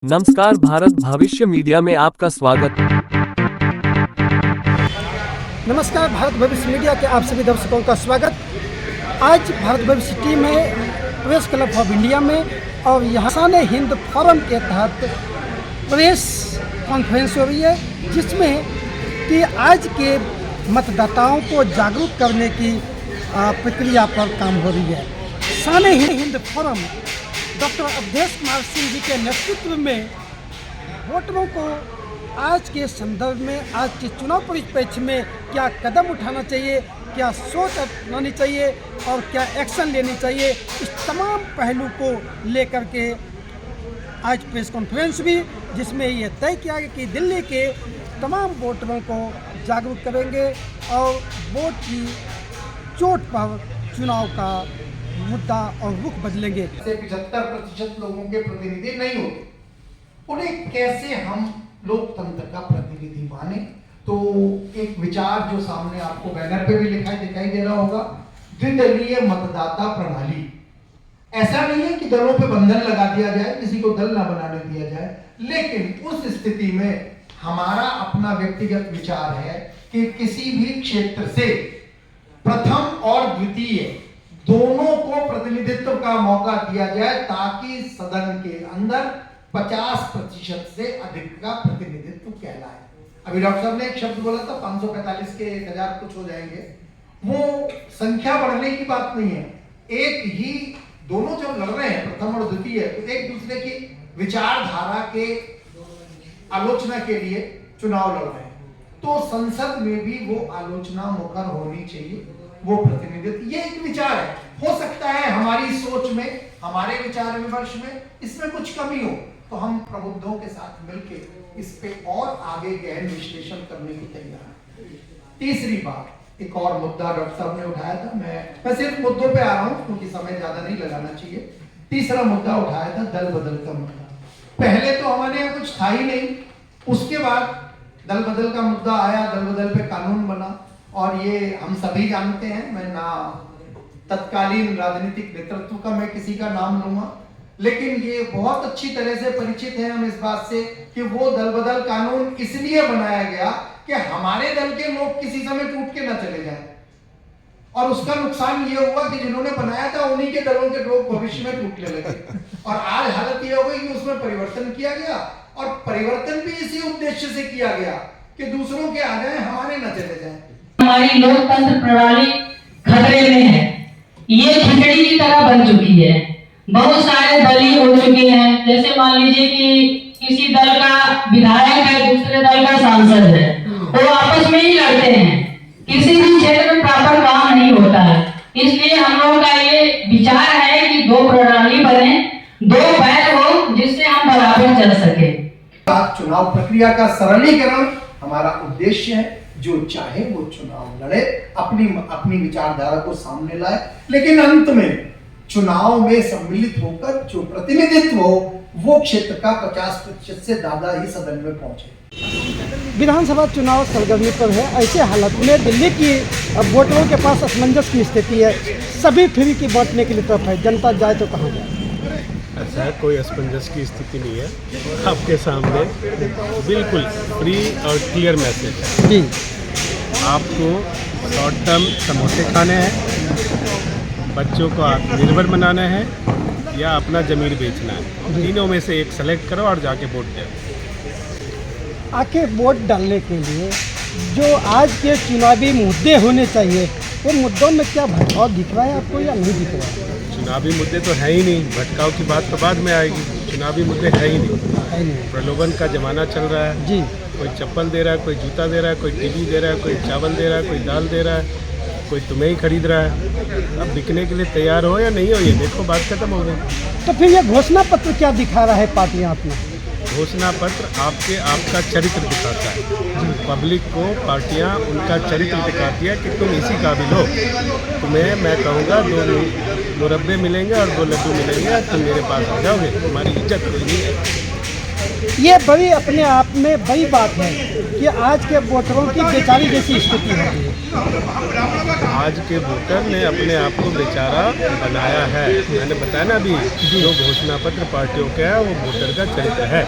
नमस्कार, भारत भविष्य मीडिया में आपका स्वागत। नमस्कार, भारत भविष्य मीडिया के आप सभी दर्शकों का स्वागत। आज भारत भविष्य टीम है प्रेस क्लब ऑफ इंडिया में और यहाँ शान-ए-हिंद फोरम के तहत प्रेस कॉन्फ्रेंस हो रही है, जिसमें कि आज के मतदाताओं को जागरूक करने की प्रक्रिया पर काम हो रही है। शान-ए-हिंद फोरम डॉक्टर अवधेश कुमार सिंह जी के नेतृत्व में वोटरों को आज के संदर्भ में, आज के चुनाव परिप्रेक्ष्य में क्या कदम उठाना चाहिए, क्या सोच अपनानी चाहिए और क्या एक्शन लेनी चाहिए, इस तमाम पहलू को लेकर के आज प्रेस कॉन्फ्रेंस भी, जिसमें ये तय किया गया कि दिल्ली के तमाम वोटरों को जागरूक करेंगे और वोट की चोट पर चुनाव का मुद्दा और रुख बदलेंगे। 75% लोगों के प्रतिनिधि नहीं होते, उन्हें कैसे हम लोकतंत्र का प्रतिनिधि माने। तो एक विचार जो सामने आपको बैनर पे भी दिखाई दे रहा होगा, द्विदलीय मतदाता प्रणाली। ऐसा नहीं है कि दलों पे बंधन लगा दिया जाए, किसी को दल ना बनाने दिया जाए, लेकिन उस स्थिति में हमारा अपना व्यक्तिगत विचार है कि किसी भी क्षेत्र से प्रथम और द्वितीय दोनों को प्रतिनिधित्व का मौका दिया जाए, ताकि सदन के अंदर 50% से अधिक का प्रतिनिधित्व कहलाए। अभी डॉक्टर साहब ने एक शब्द बोला था, 545 के 1000 कुछ हो जाएंगे। वो संख्या बढ़ने की बात नहीं है, एक ही दोनों जब लड़ रहे हैं प्रथम और द्वितीय, तो एक दूसरे की विचारधारा के आलोचना के लिए चुनाव लड़ रहे हैं, तो संसद में भी वो आलोचना मुखर होनी चाहिए, वो प्रतिनिधित्व। ये एक विचार है, हो सकता है हमारी सोच में, हमारे विचार विमर्श में इसमें कुछ कमी हो, तो हम प्रबुद्धों के साथ मिलकर इस पे और आगे गहन विश्लेषण करने की तैयार हैं। तीसरी बात, एक और मुद्दा डॉक्टर साहब ने उठाया था, मैं सिर्फ मुद्दों पे आ रहा हूं क्योंकि समय ज्यादा नहीं लगाना चाहिए। तीसरा मुद्दा उठाया था दल बदल का मुद्दा। पहले तो हमारे यहाँ कुछ था ही नहीं, उसके बाद दल बदल का मुद्दा आया, दल बदल पे कानून बना, और ये हम सभी जानते हैं। मैं ना तत्कालीन राजनीतिक नेतृत्व का मैं किसी का नाम लूंगा, लेकिन ये बहुत अच्छी तरह से परिचित है हम इस बात से कि वो दल बदल कानून इसलिए बनाया गया कि हमारे दल के लोग किसी समय टूट के ना चले जाएं, और उसका नुकसान ये हुआ कि जिन्होंने बनाया था उन्हीं के दलों के लोग भविष्य में टूटने लगे, और आज हालत ये हो गई कि उसमें परिवर्तन किया गया, और परिवर्तन भी इसी उद्देश्य से किया गया कि दूसरों के आ जाए, हमारे न चले जाएं। हमारी लोकतंत्र प्रणाली खतरे में है, ये खिचड़ी की तरह बन चुकी है। बहुत सारे दलीय हो चुके हैं, जैसे मान लीजिए कि किसी दल का विधायक है, दूसरे दल का सांसद है, वो आपस में ही लड़ते हैं, किसी भी क्षेत्र में प्रॉपर काम नहीं होता है। इसलिए हम लोगों का ये विचार है कि दो प्रणाली बने, दो पैर हो, जिससे हम बराबर चल सके। चुनाव प्रक्रिया का सरलीकरण हमारा उद्देश्य है। जो चाहे वो चुनाव लड़े, अपनी विचारधारा को सामने लाए, लेकिन अंत में चुनाव में सम्मिलित होकर जो प्रतिनिधित्व हो वो क्षेत्र का 50% से ज्यादा ही सदन में पहुंचे। विधानसभा चुनाव सरगर्मी पर है, ऐसे हालत में दिल्ली की वोटरों के पास असमंजस की स्थिति है, सभी फ्री की बांटने के लिए तरफ है, जनता जाए तो कहाँ जाए? ऐसा है, कोई असमंजस की स्थिति नहीं है, आपके सामने बिल्कुल फ्री और क्लियर मैसेज है जी। आपको शॉर्ट टर्म समोसे खाने हैं, बच्चों को आत्मनिर्भर बनाना है, या अपना जमीन बेचना है, तीनों में से एक सेलेक्ट करो और जाके वोट दो। आके वोट डालने के लिए जो आज के चुनावी मुद्दे होने चाहिए, वो मुद्दों में क्या भटकाव दिख रहा है आपको या नहीं दिख रहा है? चुनावी मुद्दे तो है ही नहीं, भटकाव की बात तो बाद में आएगी, चुनावी मुद्दे है ही नहीं। प्रलोभन का जमाना चल रहा है जी। कोई चप्पल दे रहा है, कोई जूता दे रहा है, कोई टीवी दे रहा है, कोई चावल दे रहा है, कोई दाल दे रहा है, कोई तुम्हें ही खरीद रहा है। अब बिकने के लिए तैयार हो या नहीं हो, ये देखो, बात खत्म हो गई। तो फिर ये घोषणा पत्र क्या दिखा रहा है पार्टियां अपना? घोषणा पत्र आपका चरित्र दिखाता है, पब्लिक को पार्टियां उनका चरित्र दिखाती है कि तुम इसी काबिल हो। तुम्हें मैं कहूँगा 2 मुरब्बे मिलेंगे और 2 लड्डू मिलेंगे, तुम मेरे पास आ जाओगे, तुम्हारी इज्जत होगी। ये बड़ी अपने आप में बड़ी बात है कि आज के वोटरों की बेचारी जैसी स्थिति है। आज के वोटर ने अपने आप को बेचारा बनाया है। मैंने बताया ना अभी, जो घोषणा पत्र पार्टियों का है वो वोटर का चरित्र है।